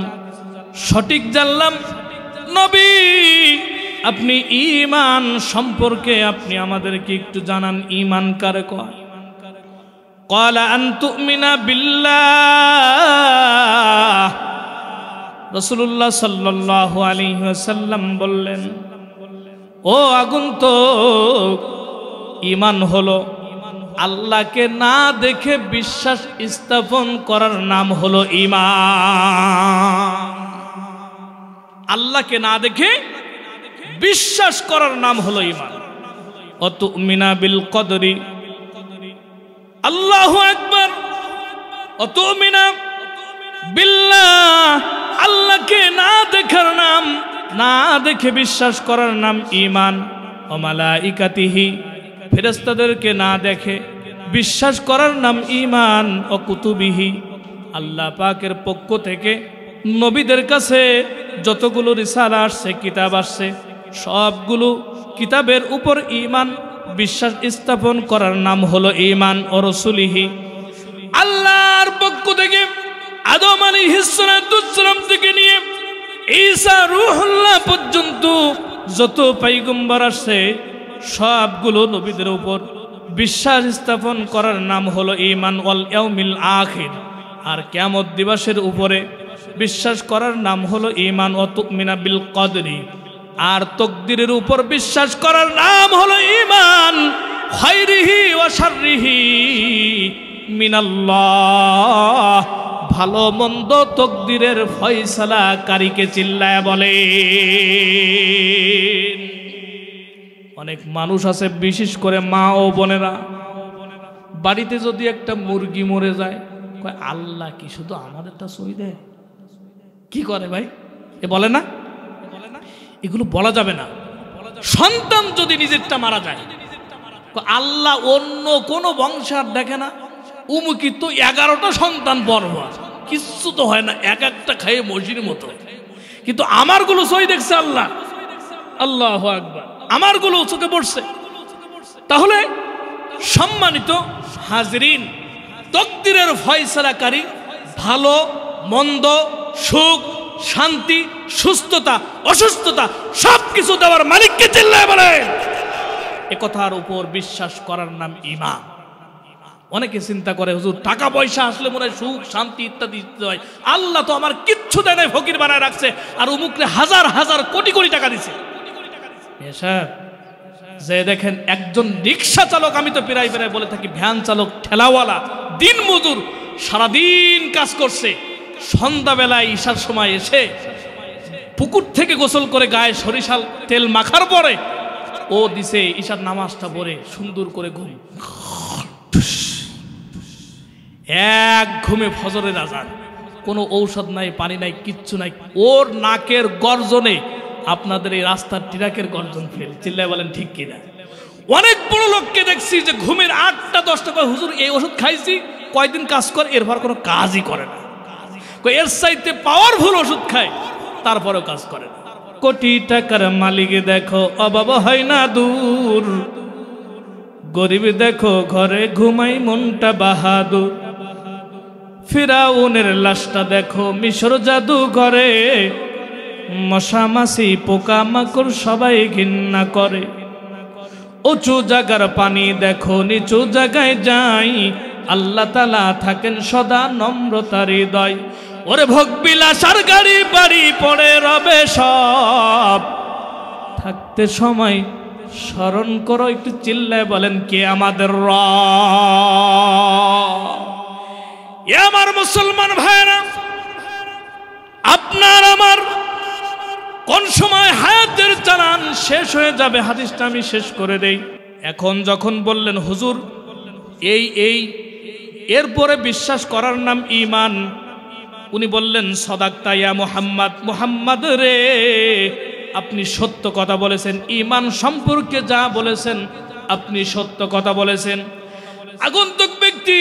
সঠিক জানলাম, নবী আপনি ঈমান সম্পর্কে আপনি আমাদেরকে একটু জানান, ঈমান কারে কয়? ক্বালা আন তুমিনা বিল্লাহ। রাসূলুল্লাহ সাল্লাল্লাহু আলাইহি ওয়াসাল্লাম বললেন, ও আগন্তুক, ঈমান হলো আল্লাহকে না দেখে বিশ্বাস স্থাপন করার নাম হলো ঈমান। আল্লাহকে না দেখে বিশ্বাস করার নাম হলো ঈমান। ও তুমিনা বিল কদরি, আল্লাহু আকবার। ও তুমিনা বিল্লাহ, আল্লাহকে না দেখার নাম, না দেখে বিশ্বাস করার নাম ঈমান। ও মালাইকাতিহি, ফেরেশতাদেরকে না দেখে বিশ্বাস করার নাম ঈমান। ও কুতুবিহি, আল্লাহ পাকের পক্ষ থেকে নবীদের কাছে যতগুলো রিসালা আসছে, কিতাব আসছে, সবগুলো কিতাবের উপর ঈমান বিশ্বাস স্থাপন করার নাম হলো ঈমান। ও রাসূলিহি, আল্লাহর পক্ষ থেকে আদম আলাইহিস সালাম থেকে নিয়ে ঈসা রূহুল্লাহ পর্যন্ত যত পয়গম্বর আসছে সবগুলো নবীদের উপর বিশ্বাস স্থাপন করার নাম হলো ঈমান। ওয়াল ইয়াউমিল আখির, আর কিয়ামত দিবসের উপরে বিশ্বাস করার নাম হলো ঈমান। ও তুমিনা বিল কদরি, আর তকদিরের উপর বিশ্বাস করার নাম হলো ঈমান। খায়রিহি ওয়া শাররিহি মিনাল্লাহ, ভালো মন্দ তকদিরের ফয়সালাকারীকে চিল্লায় বলে। অনেক মানুষ আছে, বিশেষ করে মা ও বোনেরা, বাড়িতে যদি একটা মুরগি মরে যায় কয় আল্লাহ কি শুধু আমাদেরটা সই দেয়? কি করে ভাই এ বলে না? এগুলো বলা যাবে না। সন্তান যদি নিজেরটা মারা যায় আল্লাহ অন্য কোন বংশার দেখে না, উমুকি তো 11টা সন্তান বড় কিচ্ছু তো হয় না, এক একটা খাইয়ে মসজির মতো, কিন্তু আমারগুলো সই দেখছে আল্লাহ। আল্লাহু আকবার, আমারগুলো চোখে পড়ছে। তাহলে সম্মানিত হাজরিন, তকদিরের ফয়সালাকারী, ভালো মন্দ, সুখ শান্তি, সুস্থতা অসুস্থতা সবকিছু দেওয়ার মালিককে চিল্লায় বলে। এ কথার উপর বিশ্বাস করার নাম ঈমান। অনেকে চিন্তা করে হুজুর টাকা পয়সা আসলে মনে হয় সুখ শান্তি ইত্যাদি দিতে হয়, আল্লাহ তো আমার কিচ্ছু দেয় নাই, ফকির বানায় রাখছে, আর উমুকরে হাজার হাজার কোটি কোটি টাকা দিছে। যে দেখেন একজন রিক্সা চালক, আমি তো প্রায় প্রায় বলে থাকি ভ্যান চালক, ঠেলাওয়ালা, দিন মজুর, সারাদিন কাজ করছে, সন্ধ্যাবেলায় ঈশার সময় এসে পুকুর থেকে গোসল করে গায়ে সরিষার তেল মাখার পরে ও দিছে ঈশার নামাজটা পড়ে সুন্দর করে ঘুম, এক ঘুমে ফজরের আজান, কোনো ঔষধ নাই, পানি নাই, কিচ্ছু নাই, ওর নাকের গর্জনে আপনাদের এই রাস্তার ট্রাকের গর্জন ফেল। চিল্লায় বলেন ঠিক কিনা? অনেক বড় লোককে দেখছি যে ঘুমের 8টা 10টা করে হুজুর এই ওষুধ খাইছি, কয়দিন কাজ করে, এরপর কোনো কাজই করে না, এর চাইতে পাওয়ারফুল ওষুধ খায় তারপরেও কাজ করে না। কোটি টাকার মালিক দেখো অভাব হয় না দূর, গরিব দেখো ঘরে ঘুমাই মনটা বাহাদুর, ফিরাউনের লাশটা দেখো মিশর জাদু ঘরে, মশা মাছি পোকা মাকড় সবাই ঘৃণা করে, উঁচু জায়গার পানি দেখো নিচু জায়গায় যাই, আল্লাহ তাআলা থাকেন সদা নম্রতার হৃদয়। ওরে ভোগবিলাসার গাড়ি বাড়ি পড়ে রবে সব, থাকতে সময় স্মরণ করো, একটু চিল্লায় বলেন কে আমাদের রব। এ আমার মুসলমান ভাইরা, আপনার আমার কোন সময় হায়াতের চালান শেষ হয়ে যাবে, হাদিসটা আমি শেষ করে দেই। এখন যখন বললেন হুজুর এই এরপরে বিশ্বাস করার নাম ঈমান, উনি বললেন সাদাকতা ইয়া মুহাম্মদ, মুহাম্মদ রে আপনি সত্য কথা বলেছেন, ঈমান সম্পর্কে যা বলেছেন আপনি সত্য কথা বলেছেন। আগন্তুক ব্যক্তি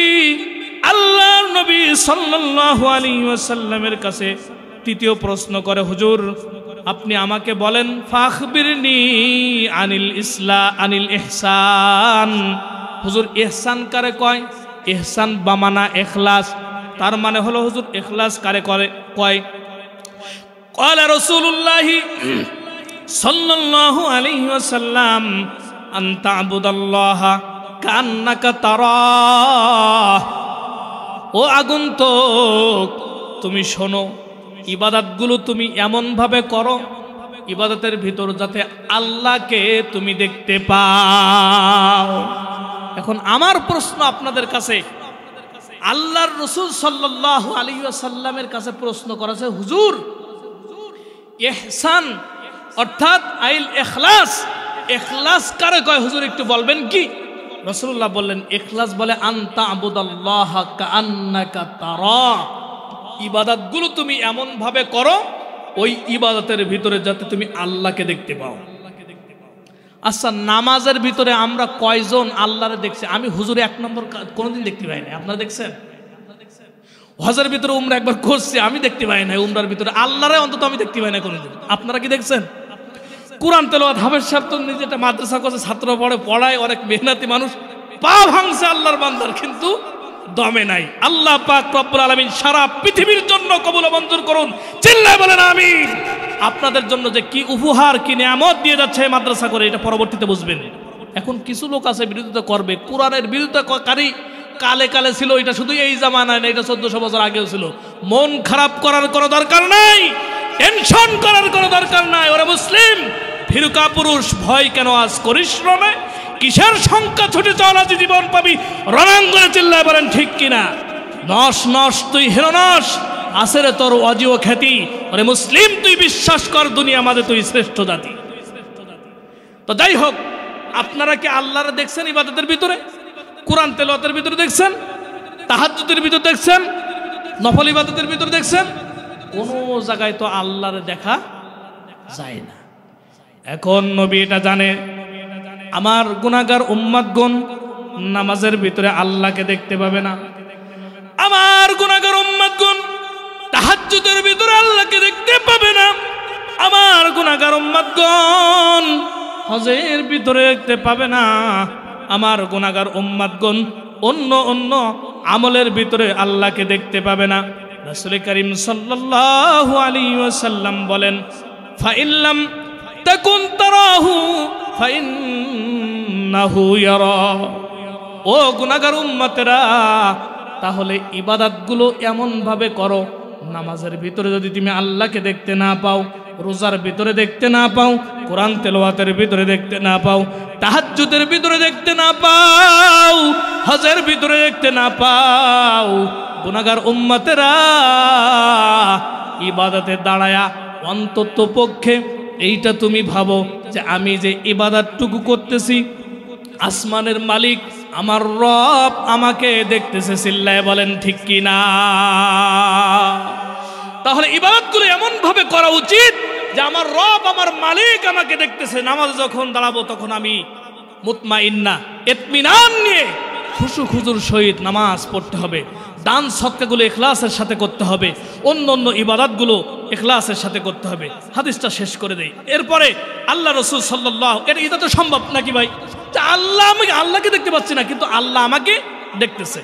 আল্লাহর নবী সাল্লাল্লাহু আলাইহি ওয়াসাল্লামের কাছে তৃতীয় প্রশ্ন করে, হুজুর আপনি আমাকে বলেন ফাখবিরনি আনিল ইহসান। হুজুর ইহসান কারে কয়? ইহসান বামানা ইখলাস, তার মানে হলো হুজুর ইখলাস কারে কয়? ক্বালা রাসূলুল্লাহ সাল্লাল্লাহু আলাইহি ওয়াসাল্লাম আন তা'বুদাল্লাহা কান্নাকা তারাহ। ও আগন্তুক তুমি শোনো, ইবাদতগুলো তুমি এমন ভাবে করো, ইবাদতের ভিতর যাতে আল্লাহকে তুমি দেখতে পাও। এখন আমার প্রশ্ন আপনাদের কাছে, আল্লাহর রাসূল সাল্লাল্লাহু আলাইহি ওয়াসাল্লামের কাছে প্রশ্ন করেছে, হুজুর ইহসান অর্থাৎ আইল ইখলাস, ইখলাস কারে কয় হুজুর একটু বলবেন কি? রাসূলুল্লাহ বললেন ইখলাস বলে আনতা আবুদাল্লাহা কাআন্নাকা তারা, ইবাদতগুলো তুমি এমন ভাবে করো ওই ইবাদতের ভিতরে যাতে তুমি আল্লাহকে দেখতে পাও। আচ্ছা নামাজের ভিতরে আমরা কয়জন আল্লাহরে দেখছি? আমি হুজুরে এক নম্বর কোনোদিন দেখতে পাই না, আপনারা দেখছেন? হজের ভিতরে উমরা একবার করছি, আমি দেখতে পাই না উমরার ভিতরে আল্লাহরে অন্তত আমি দেখতে পাই না কোনোদিন। আপনারা কি দেখছেন? কোরআন তেলাওয়াত হাফেজ সাহেব তো নিজে একটা মাদ্রাসা করছে, ছাত্র পড়ায়, অনেক মেহনতি মানুষ, পা ভাঙছে আল্লাহর বান্দার, কিন্তু দমে নাই। আল্লাহ পাক রব্বুল আলামিন সারা পৃথিবীর জন্য কবুল মঞ্জুর করুন, চিল্লায় বলেন আমিন। আপনাদের জন্য যে কি উপহার কি নিয়ামত দিয়ে যাচ্ছে মাদ্রাসা করে, এটা পরবর্তীতে বুঝবেন। এখন কিছু লোক আছে বিরোধিতা করবে, কোরআনের বিরোধিতাকারী কালে কালে ছিল, এটা শুধু এই জামানায় না, এটা 1400 বছর আগেও ছিল। মন খারাপ করার কোনো দরকার নাই, টেনশন করার কোনো দরকার নাই। ওরে মুসলিম ফিরকা পুরুষ, ভয় কেন আজ করিস রণে, কিসের সংখ্যা ছুটে চল আজ জীবন পাবি রণাঙ্গনে, চিল্লায় বলেন ঠিক কিনা? নস নস তুই হিরনস, আসরে তোর অজিও খ্যাতি। ওরে মুসলিম তুই বিশ্বাস কর দুনিয়া মাঝে তুই শ্রেষ্ঠ জাতি। তো যাই হোক, আপনারা কি আল্লাহরে দেখছেন ইবাদতের ভিতরে? কোরআন তেলাওয়াতের ভিতরে দেখছেন? তাহাজ্জুদের ভিতরে দেখছেন? নফল ইবাদতের ভিতরে দেখছেন? কোনো জায়গায় তো আল্লাহরে দেখা যায় না। এখন নবী এটা জানে, আমার গুনাহগার উম্মতগণ নামাজের ভিতরে আল্লাহকে দেখতে পাবে না, আমার গুনাহগার উম্মতগণ তাহাজ্জুদের ভিতরে আল্লাহকে দেখতে পাবে না, আমার গুনাহগার উম্মতগণ হজের ভিতরে দেখতে পাবে না, আমার গুনাহগার উম্মতগণ অন্য অন্য আমলের ভিতরে আল্লাহকে দেখতে পাবে না। রাসূল করিম সাল্লাল্লাহু আলাইহি ওয়াসাল্লাম বলেন, ফাইল্লাম তাকুন তারাহু ফাইন্নাহু ইয়ারা। ও গুনাহগার উম্মতেরা, তাহলে ইবাদতগুলো এমন ভাবে করো, নামাজের ভিতরে যদি তুমি আল্লাহকে দেখতে না পাও, রোজার ভিতরে দেখতে না পাও, কোরআন তেলাওয়াতের ভিতরে দেখতে না পাও, তাহাজ্জুদের ভিতরে দেখতে না পাও, হজের ভিতরে দেখতে না পাও, গুনাহগার উম্মতেরা ইবাদতে দাঁড়ায়া অন্তত পক্ষে এইটা তুমি ভাবো যে আমি যে ইবাদতটুকু করতেছি, আসমানের মালিক আমার রব আমাকে দেখতেছে, চিল্লায় বলেন ঠিক কিনা? তাহলে ইবাদতগুলো এমন ভাবে করা উচিত যে আমার রব আমার মালিক আমাকে দেখতেছে। নামাজ যখন দাঁড়াবো তখন আমি মুতমাইন্না ইতমিনান নিয়ে খুশু খুজুর সহিত নামাজ পড়তে হবে, দান সদকাগুলো ইখলাসের সাথে করতে হবে, অন্য অন্য ইবাদতগুলো ইখলাসের সাথে করতে হবে। হাদিসটা শেষ করে দেই। এরপরে আল্লাহ রাসূল সাল্লাল্লাহু, এটা তো সম্ভব নাকি ভাই? আমি আল্লাহকে দেখতে পাচ্ছি না, কিন্তু আল্লাহ আমাকে দেখতেছে।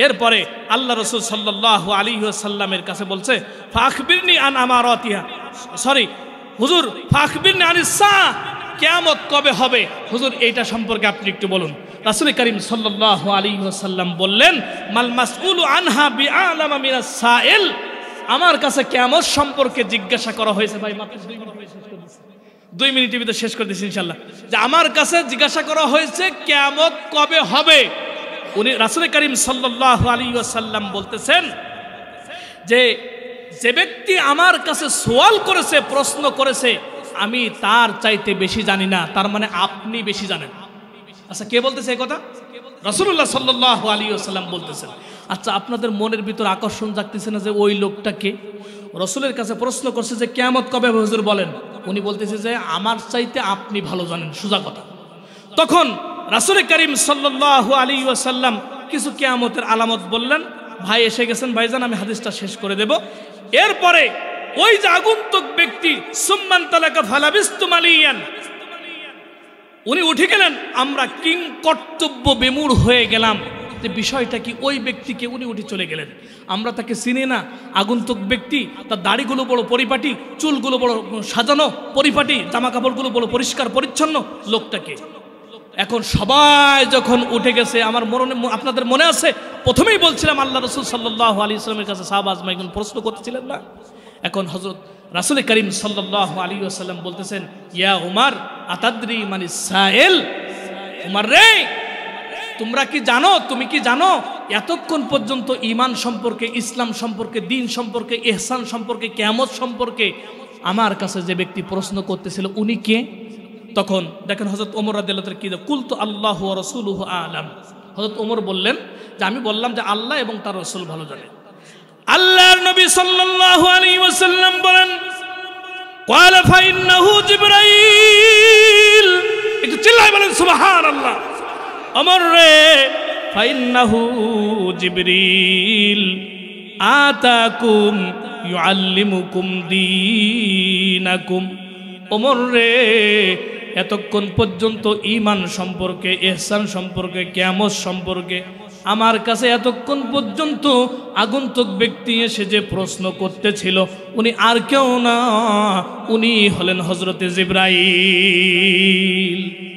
এরপরে আল্লাহ রাসূল সাল্লাল্লাহু আলাইহি ওয়াসাল্লামের কাছে বলছে, ফাখবিরনি আন আমারাতিহা, হুজুর ফাখবিরনি আনিস সাআহ, কিয়ামত কবে হবে হুজুর এইটা সম্পর্কে আপনি একটু বলুন। রাসূল করিম সাল্লাল্লাহু আলাইহি ওয়াসাল্লাম বললেন, মাল মাসউলু আনহা বিআলামা মিনাস সাইল। আমার কাছে কিয়ামত সম্পর্কে জিজ্ঞাসা করা হয়েছে, ভাই মাত্র 2 মিনিটের ভিতরে শেষ করে দিচ্ছি ইনশাআল্লাহ, যে আমার কাছে জিজ্ঞাসা করা হয়েছে কিয়ামত কবে হবে। উনি রাসূল করিম সাল্লাল্লাহু আলাইহি ওয়াসাল্লাম বলতেছেন যে যে ব্যক্তি আমার কাছে সওয়াল করেছে, প্রশ্ন করেছে, আমি তার চাইতে বেশি জানি না, তার মানে আপনি বেশি জানেন। আচ্ছা, কে বলতেছে এই কথা? রাসূলুল্লাহ সাল্লাল্লাহু আলাইহি ওয়াসাল্লাম বলতেছেন। আচ্ছা, আপনাদের মনের ভিতর আকর্ষণ জাগতেছে না যে ওই লোকটাকে রাসূলের কাছে প্রশ্ন করছে যে কিয়ামত কবে হবে হুজুর বলেন? উনি বলতেছে যে আমার চাইতে আপনি ভালো জানেন, সোজা কথা। তখন রাসূল করিম সাল্লাল্লাহু আলাইহি ওয়াসাল্লাম কিছু কিয়ামতের আলামত বললেন। ভাই এসে গেছেন, ভাইজান আমি হাদিসটা শেষ করে দেব। এরপরে ওই যে আগন্তুক ব্যক্তি সুম্মান তালাকা ফালাবিস্তু মালিয়ান, উনি উঠে গেলেন। আমরা কিং কর্তব্য বিমূঢ় হয়ে গেলাম যে বিষয়টা কি। ওই ব্যক্তিকে উনি উঠে চলে গেলেন, আমরা তাকে চিনি না। আগন্তুক ব্যক্তি, তার দাড়িগুলো বড় পরিপাটি, চুলগুলো বড় সাজানো পরিপাটি, জামা কাপড়গুলো বড় পরিষ্কার পরিচ্ছন্ন লোকটাকে। এখন সবাই যখন উঠে গেছে, আমার মনে, আপনাদের মনে আছে প্রথমেই বলছিলাম আল্লাহ রাসূল সাল্লাল্লাহু আলাইহি ওয়াসাল্লামের কাছে সাহাবা আজমাইন প্রশ্ন করতেছিলেন না। এখন হযরত রাসূল করিম সাল্লাল্লাহু আলাইহি ওয়াসাল্লাম বলতেছেন, ইয়া উমর আতাদরি মানিস সাইল। উমর রে, তোমরা কি জানো, তুমি কি জানো এতক্ষণ পর্যন্ত ঈমান সম্পর্কে, ইসলাম সম্পর্কে, দ্বীন সম্পর্কে, ইহসান সম্পর্কে, কিয়ামত সম্পর্কে আমার কাছে যে ব্যক্তি প্রশ্ন করতেছিল উনি কে? তখন দেখেন হযরত ওমর রাদিয়াল্লাহু তাআলা কি কুলতু আল্লাহু ওয়া রাসূলুহু আ'লাম। হযরত ওমর বললেন যে আমি বললাম যে আল্লাহ এবং তার রাসূল ভালো জানে। আল্লাহর নবী সাল্লাল্লাহু আলাইহি ওয়াসাল্লাম বলেন, ক্বালা ফাইন্নাহু জিবরাইল। একটু চিল্লায় বলেন সুবহানাল্লাহ। ওমর রে, ফাইন্নাহু জিবরিল আতাকুম ইউআল্লিমুকুম দীনাকুম। ওমর রে, এতক্ষণ পর্যন্ত ঈমান সম্পর্কে, ইহসান সম্পর্কে, কিয়ামত সম্পর্কে আমার কাছে এতক্ষণ পর্যন্ত আগন্তুক ব্যক্তি এসে যে প্রশ্ন করতেছিল উনি আর কেউ না, উনি হলেন হযরতে জিবরাইল।